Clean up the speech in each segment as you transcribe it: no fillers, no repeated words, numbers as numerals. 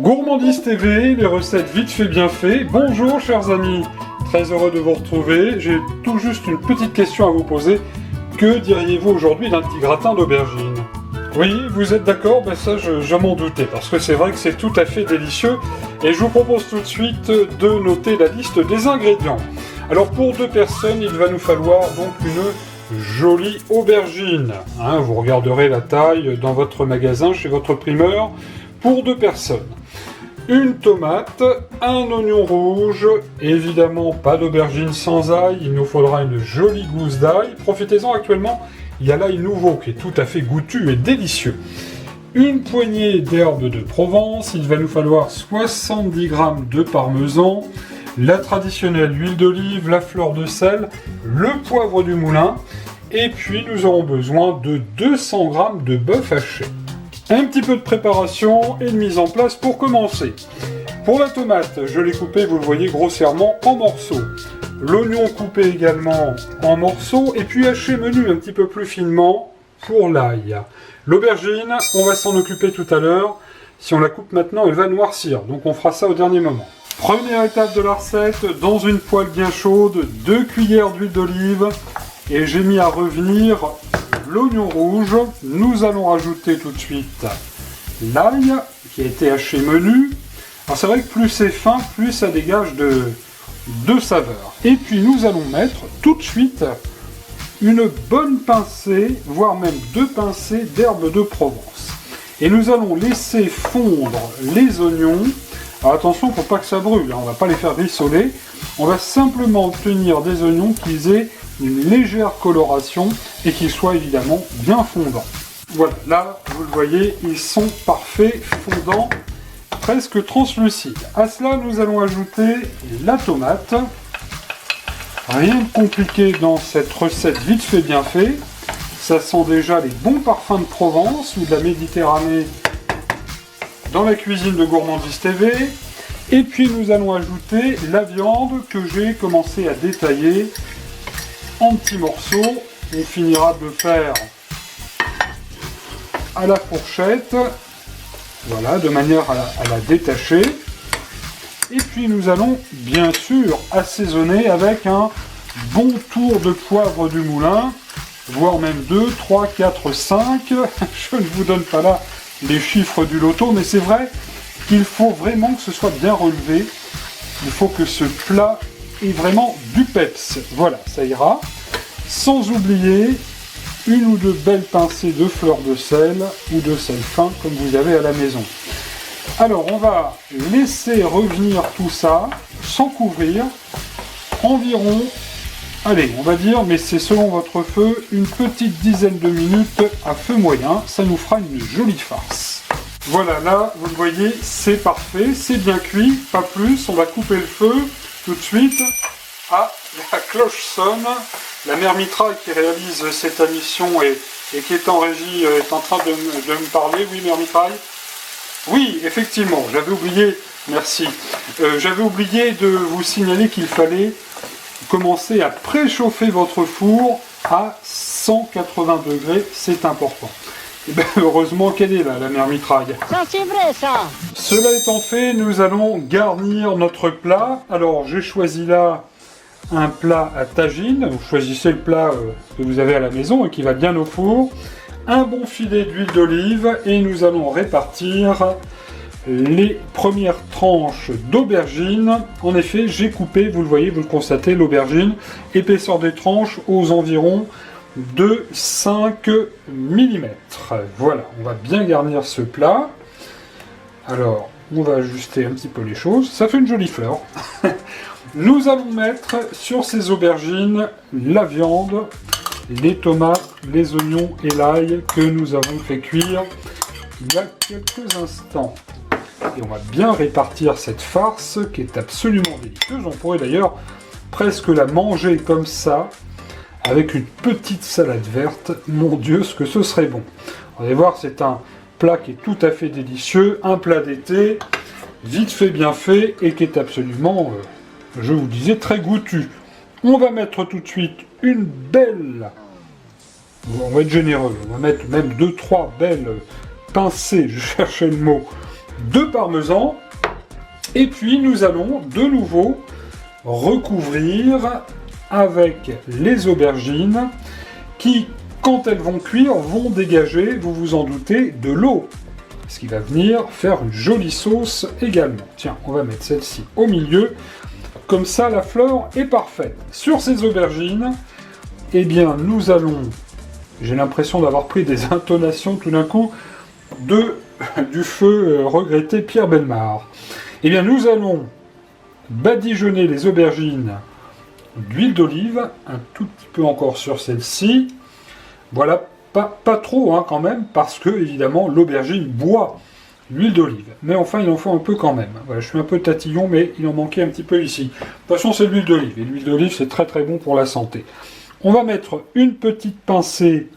Gourmandise TV, les recettes vite fait bien fait. Bonjour chers amis, très heureux de vous retrouver. J'ai tout juste une petite question à vous poser. Que diriez-vous aujourd'hui d'un petit gratin d'aubergine? Oui, vous êtes d'accord? Ben ça je m'en doutais, parce que c'est vrai que c'est tout à fait délicieux. Et je vous propose tout de suite de noter la liste des ingrédients. Alors pour 2 personnes, il va nous falloir donc une jolie aubergine. Vous regarderez la taille dans votre magasin, chez votre primeur, pour 2 personnes. Une tomate, un oignon rouge, évidemment pas d'aubergine sans ail, il nous faudra une jolie gousse d'ail. Profitez-en, actuellement, il y a l'ail nouveau qui est tout à fait goûtu et délicieux. Une poignée d'herbes de Provence, il va nous falloir 70 g de parmesan, la traditionnelle huile d'olive, la fleur de sel, le poivre du moulin, et puis nous aurons besoin de 200 g de bœuf haché. Un petit peu de préparation et de mise en place pour commencer. Pour la tomate, je l'ai coupée, vous le voyez, grossièrement en morceaux. L'oignon coupé également en morceaux, et puis haché menu un petit peu plus finement pour l'ail. L'aubergine, on va s'en occuper tout à l'heure. Si on la coupe maintenant, elle va noircir, donc on fera ça au dernier moment. Première étape de la recette, dans une poêle bien chaude, 2 cuillères d'huile d'olive, et j'ai mis à revenir l'oignon rouge. Nous allons rajouter tout de suite l'ail qui a été haché menu. Alors c'est vrai que plus c'est fin, plus ça dégage de saveur. Et puis nous allons mettre tout de suite une bonne pincée, voire même 2 pincées d'herbes de Provence. Et nous allons laisser fondre les oignons. Alors attention, il ne faut pas que ça brûle, on ne va pas les faire rissoler. On va simplement obtenir des oignons qui aient une légère coloration et qu'ils soient évidemment bien fondants. Voilà, là, vous le voyez, ils sont parfaits, fondants, presque translucides. À cela, nous allons ajouter la tomate. Rien de compliqué dans cette recette vite fait bien fait. Ça sent déjà les bons parfums de Provence ou de la Méditerranée dans la cuisine de Gourmandise TV. Et puis nous allons ajouter la viande que j'ai commencé à détailler en petits morceaux. On finira de le faire à la fourchette, voilà, de manière à la détacher. Et puis nous allons bien sûr assaisonner avec un bon tour de poivre du moulin, voire même 2, 3, 4, 5. Je ne vous donne pas là les chiffres du loto, mais c'est vrai qu'il faut vraiment que ce soit bien relevé. Il faut que ce plat ait vraiment du peps. Voilà, ça ira. Sans oublier une ou 2 belles pincées de fleur de sel ou de sel fin comme vous avez à la maison. Alors on va laisser revenir tout ça sans couvrir environ, allez on va dire, mais c'est selon votre feu, une petite dizaine de minutes à feu moyen. Ça nous fera une jolie farce. Voilà, là vous le voyez, c'est parfait, c'est bien cuit, pas plus. On va couper le feu tout de suite. Ah, la cloche sonne. La mère Mitraille qui réalise cette émission et qui est en régie est en train de me parler. Oui, mère Mitraille? Oui, effectivement, j'avais oublié, merci. J'avais oublié de vous signaler qu'il fallait commencer à préchauffer votre four à 180 degrés, c'est important. Et bien, heureusement qu'elle est là, la mère Mitraille. Ça, c'est vrai, ça. Cela étant fait, nous allons garnir notre plat. Alors, j'ai choisi là un plat à tagine. Vous choisissez le plat que vous avez à la maison et qui va bien au four. Un bon filet d'huile d'olive et nous allons répartir les premières tranches d'aubergine. En effet, j'ai coupé, vous le voyez, vous le constatez, l'aubergine, épaisseur des tranches aux environs de 5 mm. Voilà, on va bien garnir ce plat. Alors, on va ajuster un petit peu les choses. Ça fait une jolie fleur. Nous allons mettre sur ces aubergines la viande, les tomates, les oignons et l'ail que nous avons fait cuire il y a quelques instants. Et on va bien répartir cette farce qui est absolument délicieuse. On pourrait d'ailleurs presque la manger comme ça, avec une petite salade verte. Mon Dieu, ce que ce serait bon. Vous allez voir, c'est un plat qui est tout à fait délicieux, un plat d'été, vite fait, bien fait, et qui est absolument, je vous disais, très goûtu. On va mettre tout de suite une belle, on va être généreux, on va mettre même 2-3 belles pincées, je cherchais le mot, de parmesan. Et puis nous allons de nouveau recouvrir avec les aubergines qui, quand elles vont cuire, vont dégager, vous vous en doutez, de l'eau. Ce qui va venir faire une jolie sauce également. Tiens, on va mettre celle-ci au milieu. Comme ça, la fleur est parfaite. Sur ces aubergines, eh bien, nous allons... J'ai l'impression d'avoir pris des intonations tout d'un coup du feu regretté Pierre Bellemare. Eh bien, nous allons badigeonner les aubergines d'huile d'olive, un tout petit peu encore sur celle-ci. Voilà, pas trop hein, quand même, parce que évidemment l'aubergine boit l'huile d'olive. Mais enfin, il en faut un peu quand même. Voilà, je suis un peu tatillon, mais il en manquait un petit peu ici. De toute façon, c'est l'huile d'olive, et l'huile d'olive, c'est très très bon pour la santé. On va mettre une petite pincée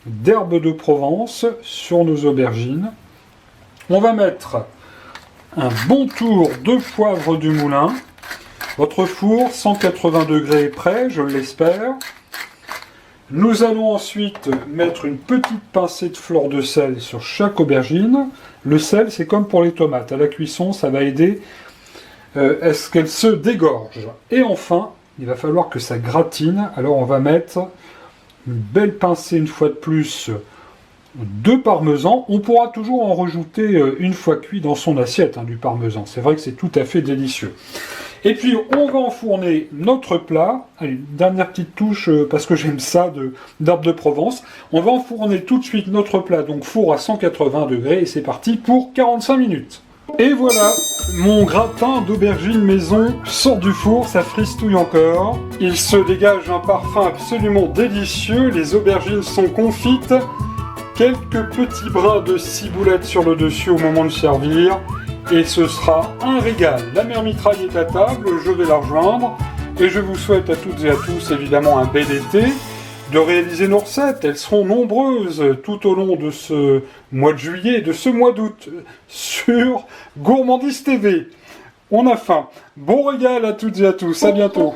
d'herbe de Provence sur nos aubergines. On va mettre un bon tour de poivre du moulin. Votre four, 180 degrés est prêt, je l'espère. Nous allons ensuite mettre une petite pincée de fleur de sel sur chaque aubergine. Le sel, c'est comme pour les tomates. À la cuisson, ça va aider à ce qu'elle se dégorge. Et enfin, il va falloir que ça gratine. Alors on va mettre une belle pincée, une fois de plus, de parmesan. On pourra toujours en rajouter une fois cuit dans son assiette, hein, du parmesan. C'est vrai que c'est tout à fait délicieux. Et puis, on va enfourner notre plat. Allez, dernière petite touche, parce que j'aime ça, d'herbe de Provence. On va enfourner tout de suite notre plat, donc four à 180 degrés, et c'est parti pour 45 minutes. Et voilà, mon gratin d'aubergine maison sort du four, ça fristouille encore. Il se dégage un parfum absolument délicieux, les aubergines sont confites. Quelques petits brins de ciboulette sur le dessus au moment de servir. Et ce sera un régal. La mère mitraille est à table, je vais la rejoindre. Et je vous souhaite à toutes et à tous évidemment un bel été, de réaliser nos recettes. Elles seront nombreuses tout au long de ce mois de juillet et de ce mois d'août sur Gourmandise TV. On a faim. Bon régal à toutes et à tous, à bientôt.